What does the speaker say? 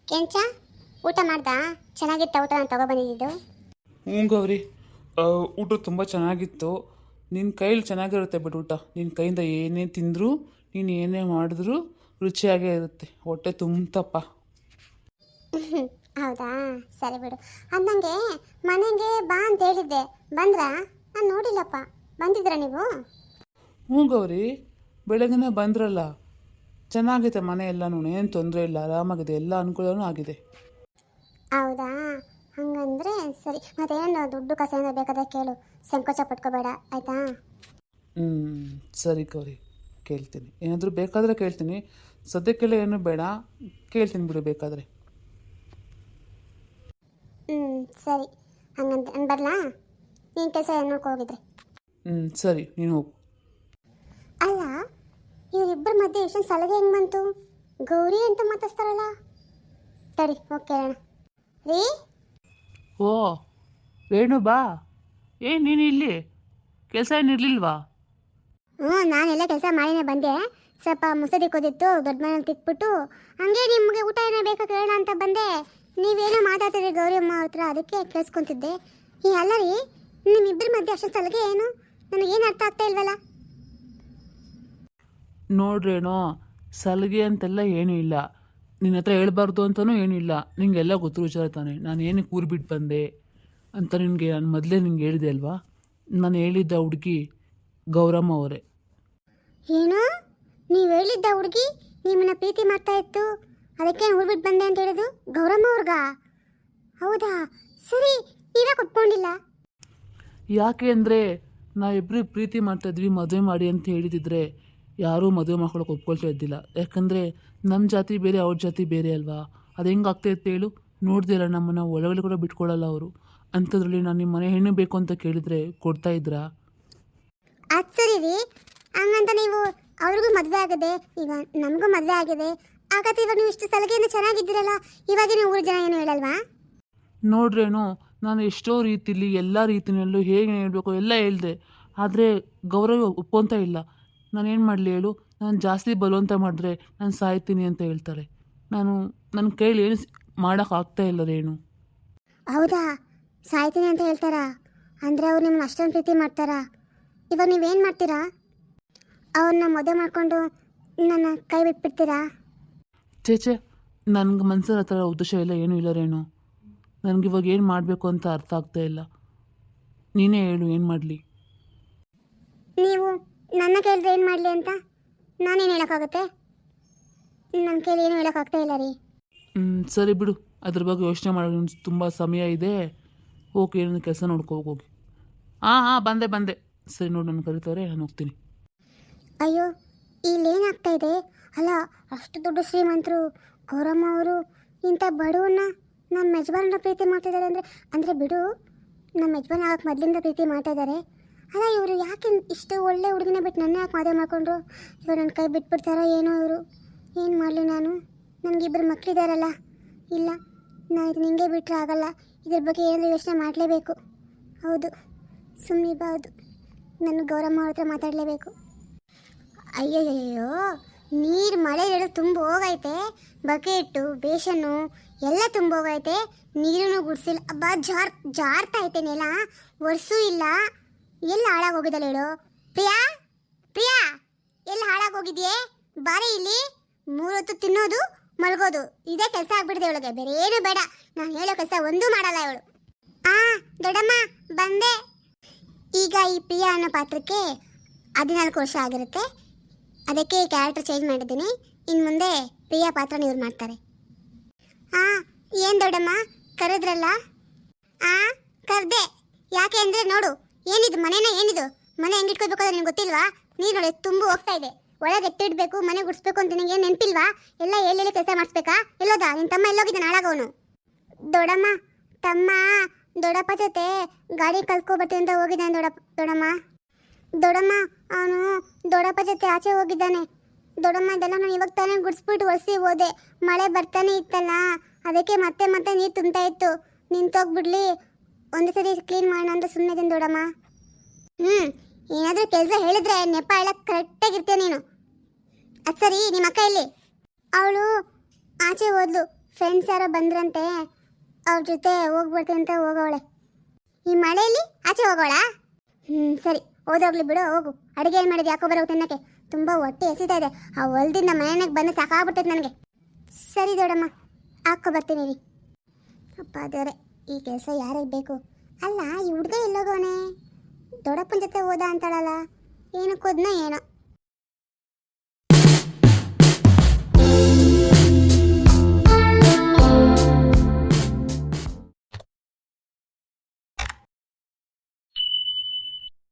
ಕೆಂಚ ಊಟ ಮಾಡ್ದಾ? ಚೆನ್ನಾಗಿತ್ತ ಊಟ ನಾನು ತಗೊಬಂದಿದ್ದು? ಹ್ಞೂ ಗೌರಿ, ಊಟ ತುಂಬ ಚೆನ್ನಾಗಿತ್ತು. ನಿನ್ನ ಕೈಲಿ ಚೆನ್ನಾಗಿರುತ್ತೆ ಬಿಡು ಊಟ. ನಿನ್ನ ಕೈಯಿಂದ ಏನೇ ತಿಂದರೂ ನೀನು ಏನೇ ಮಾಡಿದ್ರೂ ರುಚಿಯಾಗೇ ಇರುತ್ತೆ. ಹೊಟ್ಟೆ ತುಂಬತಪ್ಪ. ಹೌದಾ, ಸರಿ ಬಿಡು. ಅಂದಂಗೆ ಮನೆಗೆ ಬಾ ಅಂತ ಹೇಳಿದ್ದೆ, ಬಂದ್ರಾ? ನಾನು ನೋಡಿಲ್ಲಪ್ಪ. ಬಂದಿದ್ರಾ ನೀವು? ಹ್ಞೂ ಗೌರಿ, ಬೆಳಗ್ಗೆನೇ ಬಂದ್ರಲ್ಲ. ಚೆನ್ನಾಗಿದೆ ಮನೆ ಎಲ್ಲನೂ, ಏನು ತೊಂದರೆ ಇಲ್ಲ, ಆರಾಮಾಗಿದೆ, ಎಲ್ಲ ಅನುಕೂಲನೂ ಆಗಿದೆ. ಹೌದಾ, ಹಂಗಂದ್ರೆ ಸರಿ. ಮತ್ತೇನು ದುಡ್ಡು ಕಸ ಏನೋ ಬೇಕಾದ್ರೆ ಕೇಳು, ಸಂಕೋಚ ಪಟ್ಕೋಬೇಡ ಆಯ್ತಾ? ಹ್ಞೂ, ಸರಿ ಗೌರಿ, ಕೇಳ್ತೀನಿ. ಏನಾದರೂ ಬೇಕಾದರೆ ಕೇಳ್ತೀನಿ. ಸದ್ಯಕ್ಕೆಲ್ಲ ಏನೂ ಬೇಡ, ಕೇಳ್ತೀನಿ ಬಿಡು ಬೇಕಾದರೆ. ಸರಿ. ಹಂಗಂತ ನಾನು ಬರಲಾ? ನೀನು ಕೆಲಸ ನೋಡ್ಕೊ ಹೋಗಿದ್ರೆ. ಸರಿ, ನೀನು ಹೋಗು. ಅಲ್ಲ, ಇವರಿಬ್ಬರ ಮಧ್ಯೆ ಎಷ್ಟೊಂದು ಸಲಹೆ ಹೆಂಗೆ ಬಂತು? ಗೌರಿ ಅಂತ ಮಾತಾಡ್ತಾರಲ್ಲ. ತಡಿ, ಹೋಗಿ ಕೇಳೋಣ. ರೀ, ಓ ರೇಣು ಬಾ. ಏನು ನೀನು ಇಲ್ಲಿ? ಕೆಲಸ ಏನಿರಲಿಲ್ವಾ? ನಾನೆಲ್ಲ ಕೆಲಸ ಮಾಡಿನೇ ಬಂದೆ. ಸ್ವಲ್ಪ ಮುಸದಿ ಕೊದಿತ್ತು, ದೊಡ್ಡ ಮನೇಲಿ ತಿಕ್ಬಿಟ್ಟು ಹಂಗೆ ನಿಮಗೆ ಊಟ ಏನೋ ಬೇಕಾ ಕೇಳೋಣ ಅಂತ ಬಂದೆ. ನೀವೇನೋ ಮಾತಾಡ್ತಿದ್ರಿ ಗೌರಿ ಅಮ್ಮ ಹತ್ರ, ಅದಕ್ಕೆ ಕೇಳಿಸ್ಕೊಂತಿದ್ದೆ. ಅಲ್ಲ ರೀ, ನಿಮ್ಮಿಬ್ಬರ ಮಧ್ಯೆ ಅಷ್ಟೊಂದು ಸಲಹೆ ಏನು? ನನಗೇನು ಅರ್ಥ ಆಗ್ತಾ ಇಲ್ವಲ್ಲ. ನೋಡ್ರೇನೋ, ಸಲಿಗೆ ಅಂತೆಲ್ಲ ಏನೂ ಇಲ್ಲ. ನಿನ್ನ ಹತ್ರ ಹೇಳ್ಬಾರ್ದು ಅಂತಲೂ ಏನೂ ಇಲ್ಲ. ನಿಂಗೆಲ್ಲ ಗೊತ್ತು ವಿಚಾರ ತಾನೆ. ನಾನು ಏನಕ್ಕೆ ಊರು ಬಿಟ್ಟು ಬಂದೆ ಅಂತ ನಿನಗೆ ನಾನು ಮೊದಲೇ ನಿಂಗೆ ಹೇಳಿದೆ ಅಲ್ವಾ? ನಾನು ಹೇಳಿದ್ದ ಹುಡುಗಿ ಗೌರಮ್ಮ ಅವರೇ. ಏನು? ನೀವು ಹೇಳಿದ್ದ ಹುಡುಗಿ ನಿಮ್ಮನ್ನ ಪ್ರೀತಿ ಮಾಡ್ತಾ ಇತ್ತು, ಅದಕ್ಕೆ ಊರು ಬಿಟ್ಟು ಬಂದೆ ಅಂತ ಹೇಳಿದ್ದು ಗೌರಮ್ಮ ಅವ್ರಿಗ? ಹೌದಾ, ಸರಿ. ನೀವೇ ಕೊಟ್ಕೊಂಡಿಲ್ಲ? ಯಾಕೆ ಅಂದರೆ ನಾವಿಬ್ಬರು ಪ್ರೀತಿ ಮಾಡ್ತಾಯಿದ್ವಿ, ಮದುವೆ ಮಾಡಿ ಅಂತ ಹೇಳಿದಿದ್ರೆ ಯಾರೂ ಮದುವೆ ಮಾಡ್ಕೊಳಕ್ಕೆ ಒಪ್ಕೊಳ್ತಾ ಇದ್ದಿಲ್ಲ. ಯಾಕಂದರೆ ನಮ್ಮ ಜಾತಿ ಬೇರೆ, ಅವ್ರ ಜಾತಿ ಬೇರೆ ಅಲ್ವಾ? ಅದು ಹೆಂಗೆ ಆಗ್ತಾಯಿತ್ತು ಹೇಳು? ನೋಡ್ದಿಲ್ಲ, ನಮ್ಮನ್ನು ಒಳಗಡೆ ಕೂಡ ಬಿಟ್ಕೊಳ್ಳಲ್ಲ ಅವರು. ಅಂಥದ್ರಲ್ಲಿ ನಾನು ನಿಮ್ಮ ಮನೆ ಹೆಣ್ಣು ಬೇಕು ಅಂತ ಕೇಳಿದರೆ ಕೊಡ್ತಾಯಿದ್ರಾ? ಅದು ಸರಿ ರೀ. ಹಂಗಂತ ನೀವು ಅವ್ರಿಗೂ ಮದುವೆ ಆಗಿದೆ, ಈಗ ನಮಗೂ ಮದುವೆ ಆಗಿದೆ. ಹಾಗಾದ್ರೆ ಇವಾಗ ನೀವು ಇಷ್ಟು ಸಲಹೆಯಿಂದ ಚೆನ್ನಾಗಿದ್ದೀರಲ್ಲ, ಇವಾಗ ನೀವು ಊರು ಜನ ಏನು ಹೇಳಲ್ವಾ? ನೋಡ್ರೇನು, ನಾನು ಎಷ್ಟೋ ರೀತಿಲಿ ಎಲ್ಲ ರೀತಿಯಲ್ಲೂ ಹೇಗೆ ಹೇಳಬೇಕು ಎಲ್ಲ ಹೇಳಿದೆ. ಆದರೆ ಗೌರವ ಒಪ್ಕೊತಾ ಇಲ್ಲ. ನಾನೇನು ಮಾಡಲಿ ಹೇಳು? ನಾನು ಜಾಸ್ತಿ ಬಲವಂತ ಮಾಡಿದ್ರೆ ನಾನು ಸಾಯ್ತೀನಿ ಅಂತ ಹೇಳ್ತಾರೆ. ನನ್ನ ಕೈಲಿ ಏನು ಮಾಡೋಕ್ಕಾಗ್ತಾ ಇಲ್ಲ ರೇಣು. ಹೌದಾ, ಸಾಯ್ತೀನಿ ಅಂತ ಹೇಳ್ತಾರಾ? ಅಂದರೆ ಅವ್ರು ನಿಮ್ಮನ್ನ ಅಷ್ಟೊಂದು ಪ್ರೀತಿ ಮಾಡ್ತಾರಾ? ಇವಾಗ ನೀವೇನು ಮಾಡ್ತೀರಾ? ಅವ್ರನ್ನ ಮದುವೆ ಮಾಡಿಕೊಂಡು ನನ್ನ ಕೈ ಬಿಟ್ಬಿಡ್ತೀರಾ? ಚೇಚೆ, ನನಗೆ ಮನಸ್ಸಲ್ಲಿ ಆ ಥರ ಉದ್ದೇಶ ಇಲ್ಲ, ಏನೂ ಇಲ್ಲ ರೇಣು. ನನಗಿವಾಗ ಏನು ಮಾಡಬೇಕು ಅಂತ ಅರ್ಥ ಆಗ್ತಾ ಇಲ್ಲ. ನೀನೇ ಹೇಳು, ಏನು ಮಾಡಲಿ? ನೀವು ನನ್ನ ಕೇಳಿದ್ರೆ ಏನು ಮಾಡಲಿ ಅಂತ ನಾನೇನು ಹೇಳೋಕ್ಕಾಗುತ್ತೆ? ನನ್ನ ಕೈಲಿ ಏನು ಹೇಳೋಕ್ಕಾಗ್ತಾ ಇಲ್ಲ ರೀ. ಸರಿ ಬಿಡು, ಅದ್ರ ಬಗ್ಗೆ ಯೋಚನೆ ಮಾಡೋದು ತುಂಬ ಸಮಯ ಇದೆ. ಹೋಗಿ ಏನೋ ಕೆಲಸ ನೋಡ್ಕೊ ಹೋಗಿ. ಹಾಂ ಬಂದೆ. ಸರಿ ನೋಡು, ನನ್ನ ಕರೀತಾರೆ, ನಾನು ಹೋಗ್ತೀನಿ. ಅಯ್ಯೋ, ಇಲ್ಲೇನಾಗ್ತಾ ಇದೆ? ಅಲ್ಲ, ಅಷ್ಟು ದೊಡ್ಡ ಶ್ರೀಮಂತರು ಗೌರಮ್ಮ ಅವರು ಇಂಥ ಬಡವನ್ನ ನಮ್ಮ ಯಜಮಾನನ ಪ್ರೀತಿ ಮಾಡ್ತಿದ್ದಾರೆ ಅಂದರೆ ಬಿಡು, ನಮ್ಮ ಯಜಮಾನ ಆಗಕ್ಕೆ ಮೊದಲಿಂದ ಪ್ರೀತಿ ಮಾಡ್ತಾ ಇದ್ದಾರೆ. ಅಲ್ಲ, ಇವರು ಯಾಕೆ ಇಷ್ಟು ಒಳ್ಳೆ ಹುಡುಗಿನ ಬಿಟ್ಟು ನನ್ನ ಯಾಕೆ ಮದುವೆ ಮಾಡಿಕೊಂಡ್ರು? ಇವಾಗ ನನ್ನ ಕೈ ಬಿಟ್ಬಿಡ್ತಾರೋ ಏನೋ ಇವರು. ಏನು ಮಾಡಲಿ ನಾನು? ನನಗಿಬ್ಬರು ಮಕ್ಕಳಿದ್ದಾರಲ್ಲ. ಇಲ್ಲ, ನಾನು ಇದು ನಿಂಗೆ ಬಿಟ್ಟರೆ ಆಗಲ್ಲ. ಇದ್ರ ಬಗ್ಗೆ ಏನಾದರೂ ಯೋಚನೆ ಮಾಡಲೇಬೇಕು. ಹೌದು, ಸುಮ್ಮನಿರಬಾರ್ದು. ನನ್ನ ಗೌರಮ್ಮ ಅವ್ರ ಹತ್ರ ಮಾತಾಡಲೇಬೇಕು. ಅಯ್ಯಯ್ಯೋ, ನೀರು ಮಳೆ ಇಡೋದು ತುಂಬ ಹೋಗೈತೆ. ಬಕೆಟು ಬೇಷನ್ನು ಎಲ್ಲ ತುಂಬ ಹೋಗೈತೆ. ನೀರೂ ಗುಡಿಸಿಲ್ಲ. ಅಬ್ಬಾ, ಜಾರ್ತಾ ಐತೆ ನೆಲ. ಒರೆಸೂ ಇಲ್ಲ. ಎಲ್ಲ ಹಾಳಾಗೋಗಿದ್ದಲ್ಲ ಹೇಳು. ಪ್ರಿಯಾ, ಎಲ್ಲ ಹಾಳಾಗೋಗಿದ್ಯೆ? ಬಾರಿ ಇಲ್ಲಿ. 3 ಹೊತ್ತು ತಿನ್ನೋದು ಮಲಗೋದು ಇದೇ ಕೆಲಸ ಆಗ್ಬಿಟ್ಟಿದೆ ಇವಳಿಗೆ. ಬೇರೆ ಏನು ಬೇಡ, ನಾನು ಹೇಳೋ ಕೆಲಸ ಒಂದೂ ಮಾಡಲ್ಲ ಇವಳು. ದೊಡ್ಡಮ್ಮ ಬಂದೆ. ಈಗ ಈ ಪ್ರಿಯಾ ಅನ್ನೋ ಪಾತ್ರಕ್ಕೆ 14 ವರ್ಷ ಆಗಿರುತ್ತೆ. ಅದಕ್ಕೆ ಕ್ಯಾರೆಕ್ಟರ್ ಚೇಂಜ್ ಮಾಡಿದ್ದೀನಿ. ಇನ್ನು ಮುಂದೆ ಪ್ರಿಯಾ ಪಾತ್ರ ಇವ್ರು ಮಾಡ್ತಾರೆ. ಏನು ದೊಡ್ಡಮ್ಮ ಕರೆದ್ರಲ್ಲ? ಕರೆದೆ. ಯಾಕೆ ಅಂದರೆ ನೋಡು, ಏನಿದು ಮನೆನ, ಏನಿದು ಮನೆ ಹೆಂಗಿಟ್ಕೋಬೇಕು ಅದು ನಿಮ್ಗೆ ಗೊತ್ತಿಲ್ವಾ? ನೀರು ನೋಡಿ ತುಂಬ ಹೋಗ್ತಾ ಇದೆ. ಒಳಗೆ ಎತ್ತಿಡ್ಬೇಕು, ಮನೆ ಗುಡಿಸ್ಬೇಕು ಅಂತ ನಿನಗೆ ಏನು ನೆನಪಿಲ್ವಾ? ಎಲ್ಲ ಎಲ್ಲೆಲ್ಲಿ ಕೆಲಸ ಮಾಡಿಸ್ಬೇಕಾ? ಎಲ್ಲೋದ ನಿನ್ನ ತಮ್ಮ? ಎಲ್ಲೋಗಿದ್ದಾನೆ ಹಾಳಾಗೋನು? ದೊಡ್ಡಮ್ಮ, ತಮ್ಮ ದೊಡ್ಡಪ್ಪ ಜೊತೆ ಗಾಡಿ ಕಲ್ತ್ಕೊಬರ್ತೀನಿ ಅಂತ ಹೋಗಿದ್ದಾನೆ. ದೊಡ್ಡಮ್ಮ ಅವನು ದೊಡ್ಡಪ್ಪ ಜೊತೆ ಆಚೆ ಹೋಗಿದ್ದಾನೆ. ದೊಡ್ಡಮ್ಮ, ಇದೆಲ್ಲ ನಾನು ಇವಾಗ ತಾನೇ ಗುಡಿಸ್ಬಿಟ್ಟು ಒರೆಸಿ ಹೋದೆ. ಮಳೆ ಬರ್ತಾನೆ ಇತ್ತಲ್ಲ, ಅದಕ್ಕೆ ಮತ್ತೆ ನೀರು ತುಂಬ್ತಾ ಇತ್ತು. ನಿಂತೋಗ್ಬಿಡ್ಲಿ, ಒಂದು ಸರಿ ಕ್ಲೀನ್ ಮಾಡೋಣ ಅಂತ ಸುಮ್ಮನೆ ಇದ್ದೀನಿ ದೊಡ್ಡಮ್ಮ. ಏನಾದರೂ ಕೆಲಸ ಹೇಳಿದ್ರೆ ನೆಪ ಹೇಳಕ್ಕೆ ಕರೆಕ್ಟಾಗಿರ್ತೀಯ ನೀನು. ಅದು ಸರಿ, ನಿಮ್ಮ ಅಕ್ಕ ಇಲ್ಲಿ? ಅವಳು ಆಚೆ ಹೋದ್ಲು, ಫ್ರೆಂಡ್ಸ್ ಯಾರೋ ಬಂದ್ರಂತೆ, ಅವ್ರ ಜೊತೆ ಹೋಗ್ಬಿಡ್ತೀನಿ ಅಂತ ಹೋಗೋವಳೆ. ಈ ಮಳೆಯಲ್ಲಿ ಆಚೆ ಹೋಗೋಳಾ? ಸರಿ, ಓದೋಗ್ಲಿ ಬಿಡು, ಹೋಗು. ಅಡುಗೆ ಏನು ಮಾಡಿದ್ವಿ? ಯಾಕೋ ಬರೋ ತಿನ್ನಕ್ಕೆ ತುಂಬ ಹೊಟ್ಟೆ ಎಸಿತಾ ಇದೆ. ಆ ಹೊಲ್ದಿಂದ ಮನೆಗೆ ಬಂದು ಸಾಕಾಗ್ಬಿಡ್ತೈತೆ ನನಗೆ. ಸರಿ ದೊಡ್ಡಮ್ಮ, ಹಾಕೋ ಬರ್ತೀನಿ ರೀ. ಅಪ್ಪ ದೇವ್ರೆ, ಈ ಕೆಲಸ ಯಾರಿಗೆ ಬೇಕು? ಅಲ್ಲ, ಈ ಹುಡುಗ ಎಲ್ಲೋಗೋನೆ? ದೊಡ್ಡಪ್ಪನ ಜೊತೆ ಹೋದ ಅಂತಾಳಲ್ಲ, ಏನಕ್ಕೆ ಹೋದ್ನ ಏನೋ.